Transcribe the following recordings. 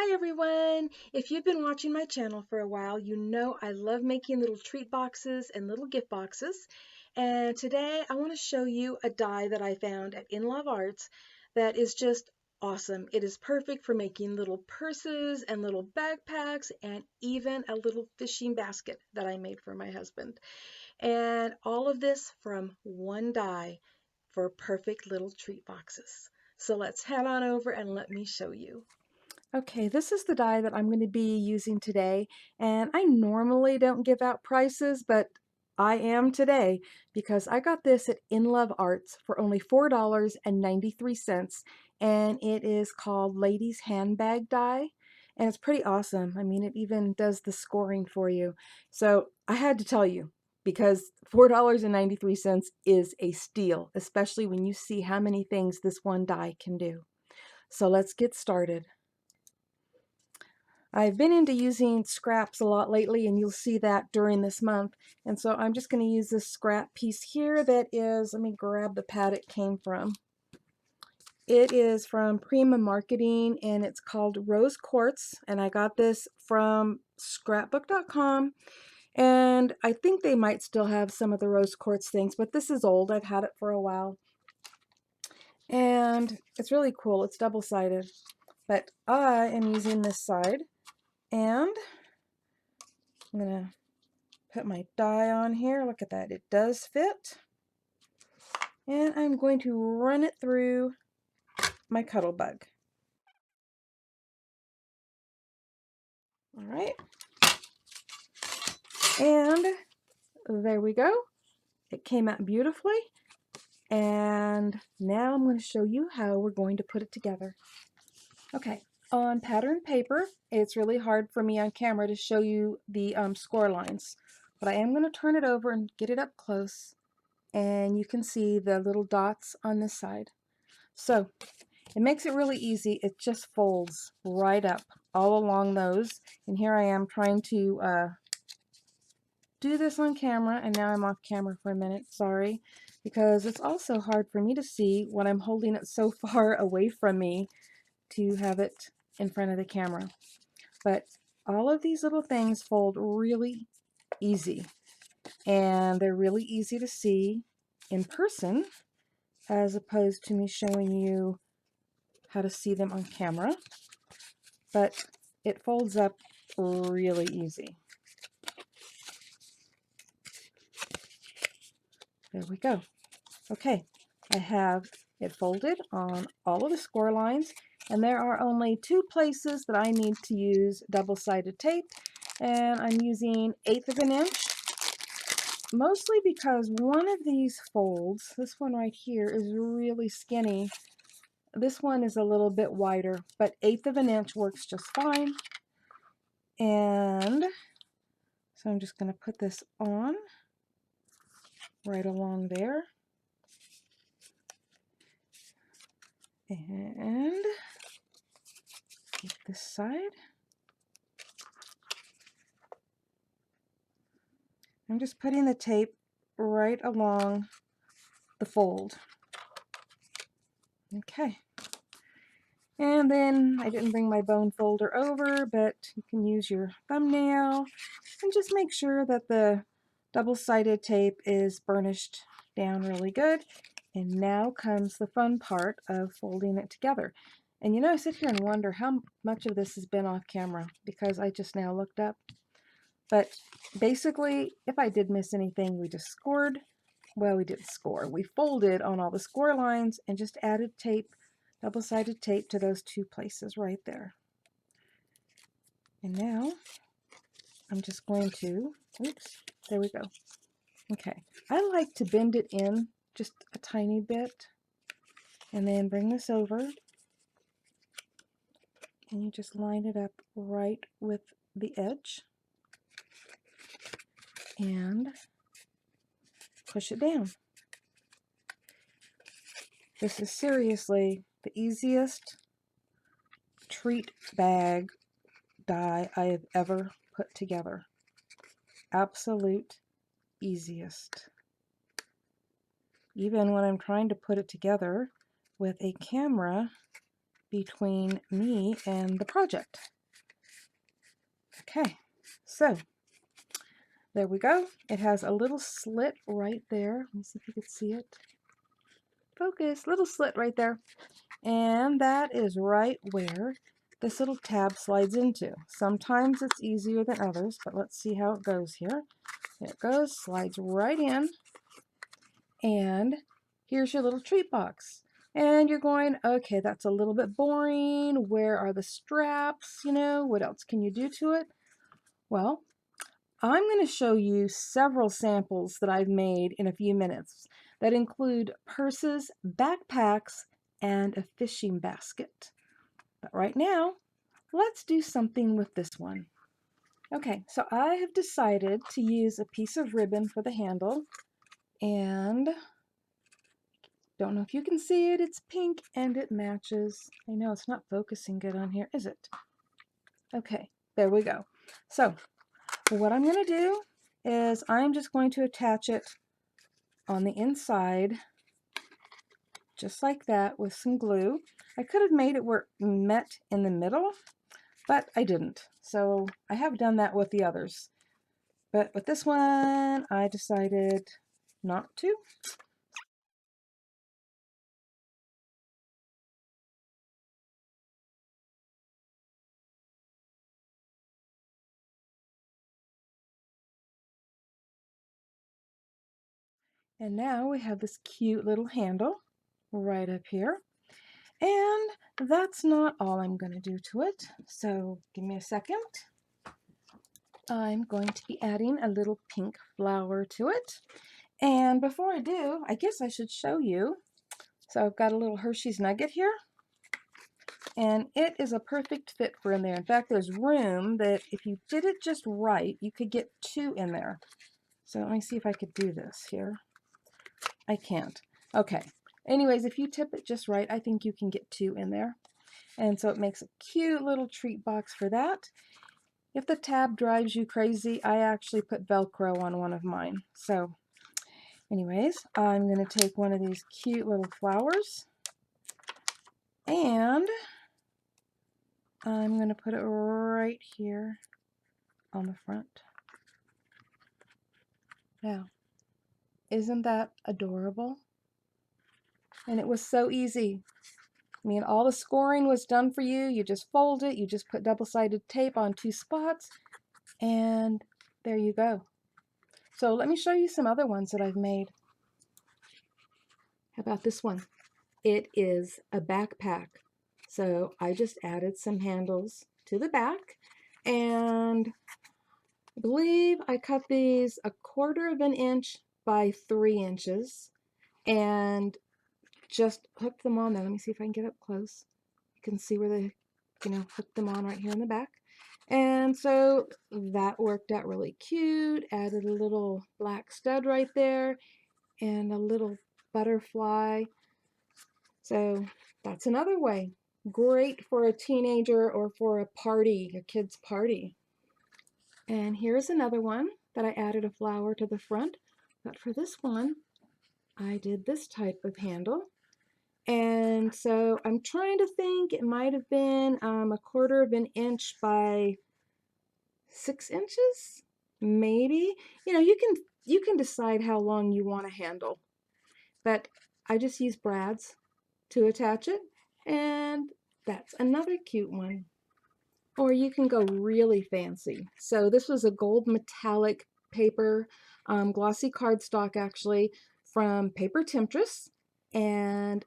Hi everyone! If you've been watching my channel for a while, you know I love making little treat boxes and little gift boxes. And today I want to show you a die that I found at In Love Arts that is just awesome. It is perfect for making little purses and little backpacks and even a little fishing basket that I made for my husband. And all of this from one die for perfect little treat boxes. So let's head on over and let me show you. Okay, this is the die that I'm going to be using today, and I normally don't give out prices, but I am today because I got this at In Love Arts for only $4.93, and it is called Ladies Handbag Die, and it's pretty awesome. I mean, it even does the scoring for you. So I had to tell you because $4.93 is a steal, especially when you see how many things this one die can do. So let's get started. I've been into using scraps a lot lately, and you'll see that during this month. And so I'm just going to use this scrap piece here that is, let me grab the pad it came from. It is from Prima Marketing, and it's called Rose Quartz, and I got this from scrapbook.com, and I think they might still have some of the rose quartz things, but this is old. I've had it for a while, and it's really cool. It's double-sided, but I am using this side, and I'm going to put my die on here. Look at that. It does fit. And I'm going to run it through my cuddle bug. All right. And there we go. It came out beautifully. And now I'm going to show you how we're going to put it together. Okay. On pattern paper, it's really hard for me on camera to show you the score lines. But I am going to turn it over and get it up close. And you can see the little dots on this side. So it makes it really easy. It just folds right up all along those. And here I am trying to do this on camera, and now I'm off camera for a minute, sorry, because it's also hard for me to see when I'm holding it so far away from me to have it in front of the camera. But all of these little things fold really easy, and they're really easy to see in person as opposed to me showing you how to see them on camera. But it folds up really easy. There we go. Okay, I have it folded on all of the score lines, and there are only two places that I need to use double-sided tape, and I'm using 1/8 of an inch, mostly because one of these folds, this one right here, is really skinny. This one is a little bit wider, but 1/8 of an inch works just fine. And so I'm just going to put this on right along there. And keep this side. I'm just putting the tape right along the fold. Okay. And then I didn't bring my bone folder over, but you can use your thumbnail and just make sure that the double-sided tape is burnished down really good. And now comes the fun part of folding it together. And you know, I sit here and wonder how much of this has been off camera because I just now looked up. But basically, if I did miss anything, we just scored. Well, we didn't score. We folded on all the score lines and just added tape, double-sided tape to those two places right there. And now I'm just going to, oops, there we go. Okay, I like to bend it in just a tiny bit and then bring this over and you just line it up right with the edge and push it down. This is seriously the easiest treat bag die I have ever put together. Absolute easiest. Even when I'm trying to put it together with a camera, between me and the project. Okay, so there we go. It has a little slit right there. Let me see if you can see it. Focus, little slit right there. And that is right where this little tab slides into. Sometimes it's easier than others, but let's see how it goes here. There it goes, slides right in. And here's your little treat box. And you're going, okay, that's a little bit boring. Where are the straps? You know, what else can you do to it? Well, I'm going to show you several samples that I've made in a few minutes that include purses, backpacks, and a fishing basket. But right now, let's do something with this one. Okay, so I have decided to use a piece of ribbon for the handle, and don't know if you can see it, it's pink and it matches. I know it's not focusing good on here, is it? Okay, there we go. So what I'm going to do is I'm just going to attach it on the inside, just like that, with some glue. I could have made it where it met in the middle, but I didn't. So I have done that with the others. But with this one, I decided not to. And now we have this cute little handle right up here. And that's not all I'm going to do to it. So give me a second. I'm going to be adding a little pink flower to it. And before I do, I guess I should show you. So I've got a little Hershey's Nugget here. And it is a perfect fit for in there. In fact, there's room that if you did it just right, you could get 2 in there. So let me see if I could do this here. I can't. Okay. Anyways, if you tip it just right, I think you can get 2 in there. And so it makes a cute little treat box for that. If the tab drives you crazy, I actually put Velcro on one of mine. So anyways, I'm going to take one of these cute little flowers and I'm going to put it right here on the front. Now, isn't that adorable? And it was so easy. I mean, all the scoring was done for you. You just fold it, you just put double-sided tape on 2 spots, and there you go. So let me show you some other ones that I've made. How about this one? It is a backpack. So I just added some handles to the back, and I believe I cut these 1/4 of an inch by 3 inches and just hooked them on there. Let me see if I can get up close. You can see where they, hooked them on right here in the back. And so that worked out really cute. Added a little black stud right there and a little butterfly. So that's another way. Great for a teenager or for a party, a kid's party. And here's another one that I added a flower to the front. But for this one, I did this type of handle. And so I'm trying to think, it might have been 1/4 of an inch by 6 inches, maybe. You can decide how long you want to handle. But I just use brads to attach it, and that's another cute one. Or you can go really fancy. So this was a gold metallic paper, glossy cardstock actually, from Paper Temptress. And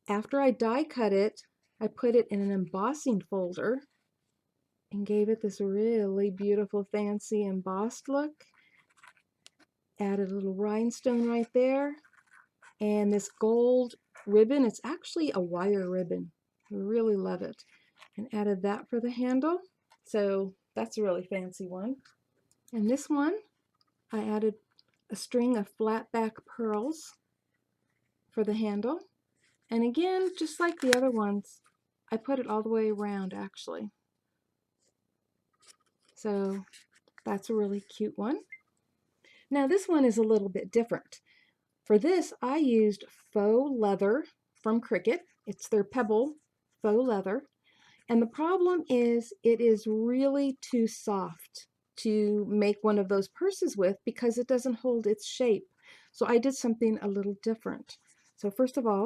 after I die cut it, I put it in an embossing folder and gave it this really beautiful fancy embossed look. Added a little rhinestone right there. And this gold ribbon, it's actually a wire ribbon. I really love it. And added that for the handle. So that's a really fancy one. And this one, I added a string of flat back pearls for the handle. And again, just like the other ones, I put it all the way around actually. So that's a really cute one. Now this one is a little bit different. For this, I used faux leather from Cricut. It's their Pebble faux leather. And the problem is it is really too soft to make one of those purses with because it doesn't hold its shape. So I did something a little different. So first of all,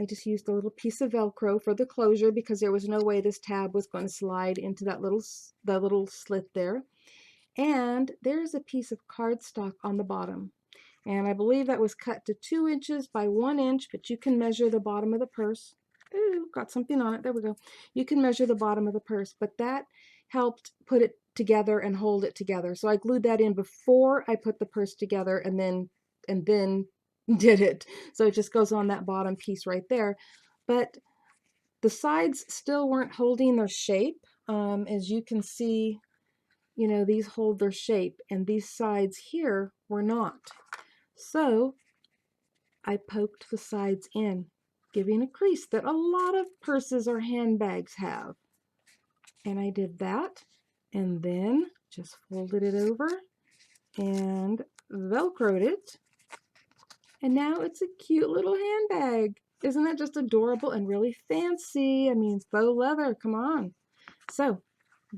I just used a little piece of Velcro for the closure because there was no way this tab was going to slide into that little slit there. And there's a piece of cardstock on the bottom. And I believe that was cut to 2 inches by 1 inch, but you can measure the bottom of the purse. Ooh, got something on it. There we go. You can measure the bottom of the purse, but that helped put it together and hold it together. So I glued that in before I put the purse together and then did it. So it just goes on that bottom piece right there. But the sides still weren't holding their shape. As you can see, you know, these hold their shape and these sides here were not. So I poked the sides in, giving a crease that a lot of purses or handbags have. And I did that and then just folded it over and Velcroed it. And now it's a cute little handbag. Isn't that just adorable and really fancy? I mean, faux leather, come on. So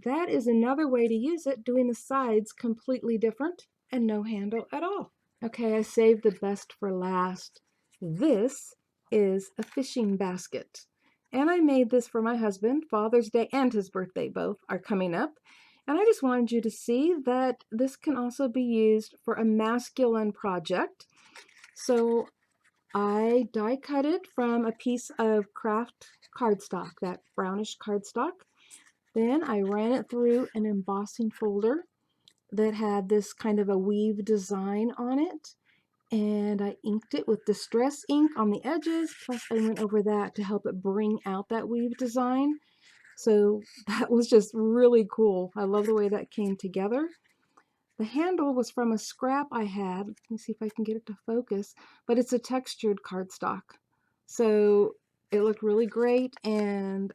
that is another way to use it, doing the sides completely different and no handle at all. Okay, I saved the best for last. This is a fishing basket. And I made this for my husband. Father's Day and his birthday both are coming up. And I just wanted you to see that this can also be used for a masculine project. So I die cut it from a piece of craft cardstock, that brownish cardstock. Then I ran it through an embossing folder that had this kind of a weave design on it. And I inked it with distress ink on the edges, plus I went over that to help it bring out that weave design. So that was just really cool. I love the way that came together. The handle was from a scrap I had. Let me see if I can get it to focus, but it's a textured cardstock. So it looked really great, and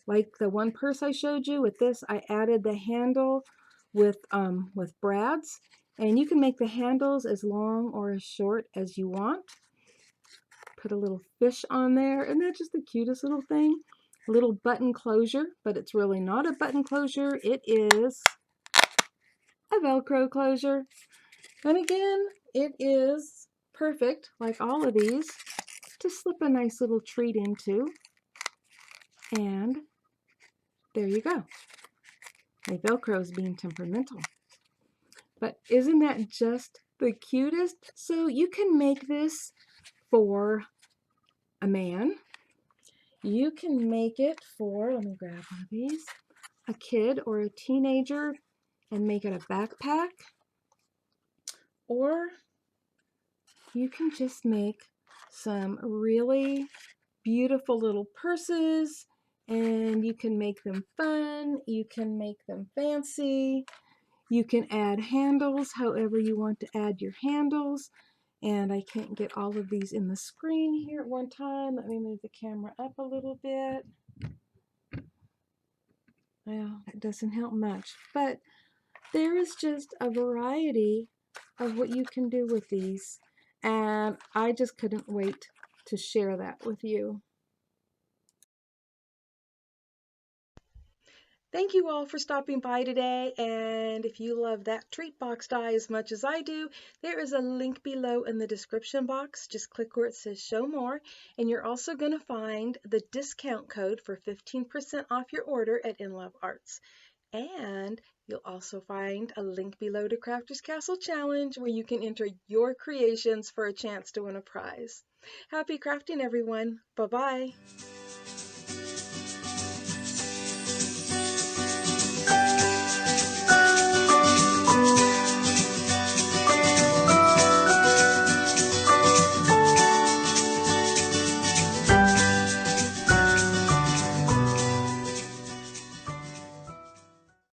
like the one purse I showed you with this, I added the handle with brads, and you can make the handles as long or as short as you want. Put a little fish on there, and that's just the cutest little thing. A little button closure, but it's really not a button closure. It is a Velcro closure. And again, it is perfect, like all of these, to slip a nice little treat into. And there you go. My Velcro is being temperamental. But isn't that just the cutest? So you can make this for a man. You can make it for, let me grab one of these, a kid or a teenager and make it a backpack. Or you can just make some really beautiful little purses, and you can make them fun, you can make them fancy, you can add handles however you want to add your handles. And I can't get all of these in the screen here at one time. Let me move the camera up a little bit. Well, that doesn't help much, but there is just a variety of what you can do with these, and I just couldn't wait to share that with you. Thank you all for stopping by today, and if you love that treat box die as much as I do, there is a link below in the description box. Just click where it says show more, and you're also going to find the discount code for 15% off your order at In Love Arts. And you'll also find a link below to Crafter's Castle Challenge where you can enter your creations for a chance to win a prize. Happy crafting, everyone. Bye-bye.